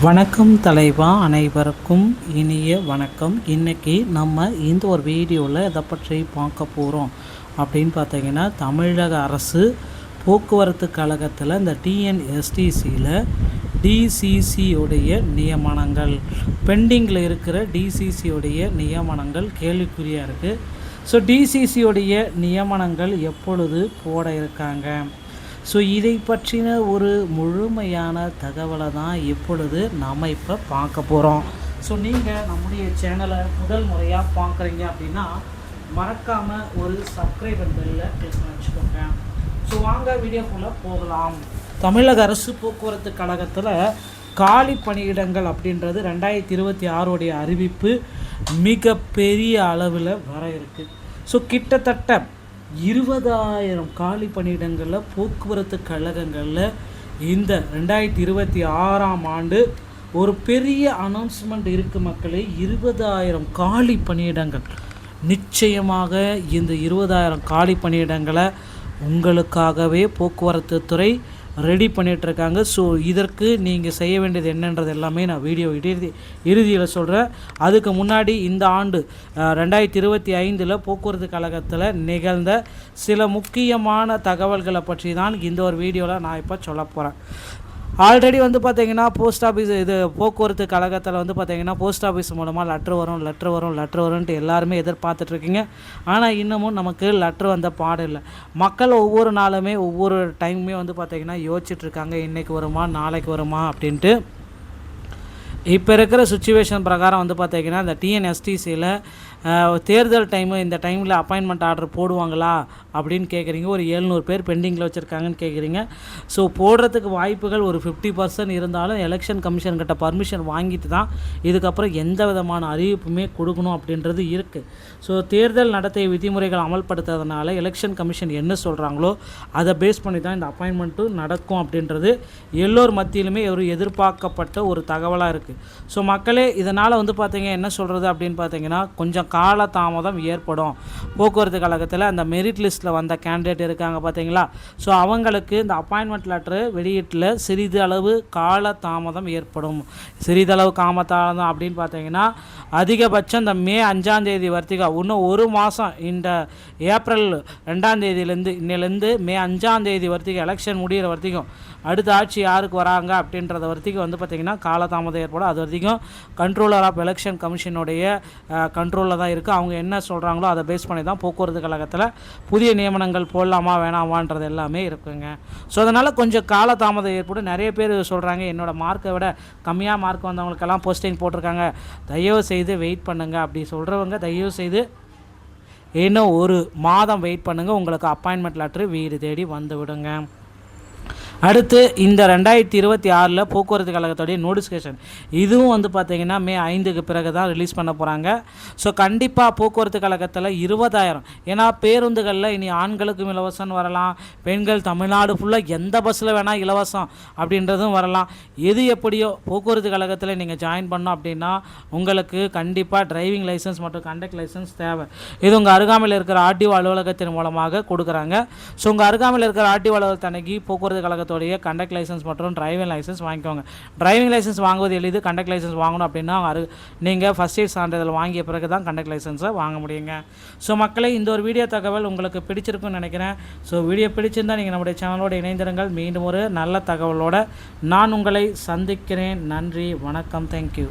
வணக்கம் தலைவா, அனைவருக்கும் இனிய வணக்கம். இன்றைக்கி நம்ம இந்த ஒரு வீடியோவில் எதை பற்றி பார்க்க போகிறோம் அப்படின்னு பார்த்தீங்கன்னா, தமிழக அரசு போக்குவரத்து கழகத்தில் இந்த டிஎன்எஸ்டிசியில் டிசிசியுடைய நியமனங்கள் பெண்டிங்கில் இருக்கிற டிசிசியுடைய நியமனங்கள் கேள்விக்குறியாக இருக்குது. ஸோ டிசிசியுடைய நியமனங்கள் எப்பொழுது போட இருக்காங்க, ஸோ இதை பற்றின ஒரு முழுமையான தகவலை தான் இப்பொழுது நாம் இப்போ பார்க்க போகிறோம். ஸோ நீங்கள் நம்முடைய சேனலை முதல் முறையாக பார்க்குறீங்க அப்படின்னா மறக்காமல் ஒரு சப்ஸ்கிரைப் பெல்லில் கிளிக் பண்ணி வச்சுக்கோங்க. ஸோ வாங்க வீடியோக்குள்ளே போகலாம். தமிழக அரசு போக்குவரத்து கழகத்தில் காலி பணியிடங்கள் அப்படின்றது 2026 அறிவிப்பு மிகப்பெரிய அளவில் வர இருக்குது. ஸோ கிட்டத்தட்ட 20,000 காலி பணியிடங்களில் போக்குவரத்து கழகங்களில் இந்த 2026 ஒரு பெரிய அனௌன்ஸ்மெண்ட் இருக்குது மக்களே. 20,000 காலி பணியிடங்கள். நிச்சயமாக இந்த 20,000 காலி பணியிடங்களை உங்களுக்காகவே போக்குவரத்து துறை ரெடி பண்ணிகிட்ருக்காங்க. ஸோ இதற்கு நீங்கள் செய்ய வேண்டியது என்னன்றது எல்லாமே நான் வீடியோ இறுதியில் சொல்கிறேன். அதுக்கு முன்னாடி இந்த ஆண்டு 2025 போக்குவரத்து கழகத்தில் நிகழ்ந்த சில முக்கியமான தகவல்களை பற்றி தான் இந்த ஒரு வீடியோவில் நான் இப்போ சொல்ல போகிறேன். ஆல்ரெடி பார்த்திங்கன்னா போஸ்ட் ஆஃபீஸ் போக்குவரத்து கழகத்தில் பார்த்திங்கன்னா போஸ்ட் ஆஃபீஸ் மூலமாக லெட்ரு வரும்ன்ட்டு எல்லாருமே எதிர்பார்த்துட்ருக்கீங்க. ஆனால் இன்னமும் நமக்கு லெட்ரு வந்த பாடம் இல்லை. மக்கள் ஒவ்வொரு நாளுமே ஒவ்வொரு டைமுமே பார்த்திங்கன்னா யோசிச்சுட்ருக்காங்க, இன்றைக்கி வருமா நாளைக்கு வருமா அப்படின்ட்டு. இப்போ இருக்கிற சுச்சுவேஷன் பிரகாரம் பார்த்திங்கன்னா இந்த டிஎன்எஸ்டிசியில் தேர்தல் டைமு, இந்த டைமில் அப்பாயின்மெண்ட் ஆர்டர் போடுவாங்களா அப்படின்னு கேட்குறீங்க. ஒரு 700 பேர் பெண்டிங்கில் வச்சுருக்காங்கன்னு கேட்குறீங்க. ஸோ போடுறதுக்கு வாய்ப்புகள் ஒரு 50% இருந்தாலும் எலெக்ஷன் கமிஷன்கிட்ட பர்மிஷன் வாங்கிட்டு தான் இதுக்கப்புறம் எந்த விதமான அறிவிப்புமே கொடுக்கணும் அப்படின்றது இருக்குது. ஸோ தேர்தல் நடத்தை விதிமுறைகள் அமல்படுத்துறதுனால எலெக்ஷன் கமிஷன் என்ன சொல்கிறாங்களோ அதை பேஸ் பண்ணி தான் இந்த அப்பாயின்மெண்ட்டும் நடக்கும் அப்படின்றது எல்லோர் மத்தியிலுமே ஒரு எதிர்பார்க்கப்பட்ட ஒரு தகவலாக இருக்குது. ஸோ மக்களே, இதனால் பார்த்தீங்க என்ன சொல்கிறது அப்படின்னு பார்த்தீங்கன்னா, கொஞ்சம் கால தாமதம் ஏற்படும். போக்குவரத்து கழகத்தில் அந்த மெரிட் லிஸ்ட்டில் வந்த கேண்டிடேட் இருக்காங்க பார்த்தீங்களா, ஸோ அவங்களுக்கு இந்த அப்பாயின்மெண்ட் லெட்ரு வெளியீட்டில் சிறிதளவு கால தாமதம் ஏற்படும். சிறிதளவு தாமதம் அப்படின்னு பார்த்தீங்கன்னா, அதிகபட்சம் இந்த மே 5 வரைக்கும், இன்னும் ஒரு மாதம், இந்த ஏப்ரல் 2 இன்னிலேருந்து மே 5 வரைக்கும் எலெக்ஷன் முடிகிற வரைக்கும், அடுத்த ஆட்சி யாருக்கு வராங்க அப்படின்றத வரைக்கும் பார்த்திங்கன்னா காலதாமதம் ஏற்படும். அது வரைக்கும் கண்ட்ரோலர் ஆஃப் எலெக்ஷன் கமிஷனுடைய கண்ட்ரோலில் தான் இருக்குது. அவங்க என்ன சொல்கிறாங்களோ அதை பேஸ் பண்ணி தான் போக்குவரத்து கழகத்தில் புதிய நியமனங்கள் போடலாமா வேணாமான்றது எல்லாமே இருக்குங்க. ஸோ அதனால் கொஞ்சம் காலதாமதம் ஏற்படும். நிறைய பேர் சொல்கிறாங்க, என்னோடய மார்க்கை விட கம்மியாக மார்க் வந்தவங்களுக்கெல்லாம் போஸ்டிங் போட்டிருக்காங்க, தயவு செய்து வெயிட் பண்ணுங்கள். அப்படி சொல்கிறவங்க தயவு செய்து இன்னும் ஒரு மாதம் வெயிட் பண்ணுங்கள், உங்களுக்கு அப்பாயின்மெண்ட் லெட்ரு வீடு தேடி வந்து விடுங்க. அடுத்து இந்த 2026 போக்குவரத்து கழகத்துடைய நோட்டிஃபிகேஷன், இதுவும் பார்த்திங்கன்னா மே 5க்கு பிறகு தான் ரிலீஸ் பண்ண போகிறாங்க. ஸோ கண்டிப்பாக போக்குவரத்து கழகத்தில் 20,000, ஏன்னா பேருந்துகளில் இனி ஆண்களுக்கும் இலவசம் வரலாம், பெண்கள் தமிழ்நாடு ஃபுல்லாக எந்த பஸ்ஸில் வேணால் இலவசம் அப்படின்றதும் வரலாம். எது எப்படியோ போக்குவரத்து கழகத்தில் நீங்கள் ஜாயின் பண்ணோம் அப்படின்னா உங்களுக்கு கண்டிப்பாக டிரைவிங் லைசன்ஸ் மற்றும் கண்டக்ட் லைசன்ஸ் தேவை. இது உங்கள் அருகாமையில் இருக்கிற ஆர்டிஓ அலுவலகத்தின் மூலமாக கொடுக்குறாங்க. ஸோ உங்கள் அருகாமையில் இருக்கிற ஆர்டிஓ அலுவலகத்தன்னைக்கு போக்குவரத்து கழகத்துடைய கண்டக்ட் லைசன்ஸ் மற்றும் டிரைவிங் லைசன்ஸ் வாங்கிக்கோங்க. டிரைவிங் லைசன்ஸ் வாங்குவது எளிது. கண்டக்ட் லைசன்ஸ் வாங்கணும் அப்படின்னா நீங்கள் ஃபஸ்ட் எய்ட் சான்றிதழ் வாங்கிய பிறகு தான் கண்டக்ட் லைசன்ஸை வாங்க முடியுங்க. ஸோ மக்களை, இந்த ஒரு வீடியோ தகவல் உங்களுக்கு பிடிச்சிருக்குன்னு நினைக்கிறேன். ஸோ வீடியோ பிடிச்சிருந்தால் நீங்கள் நம்முடைய சேனலோடு இணைந்திருங்கள். மீண்டும் ஒரு நல்ல தகவலோடு நான் உங்களை சந்திக்கிறேன். நன்றி, வணக்கம், தேங்க்யூ.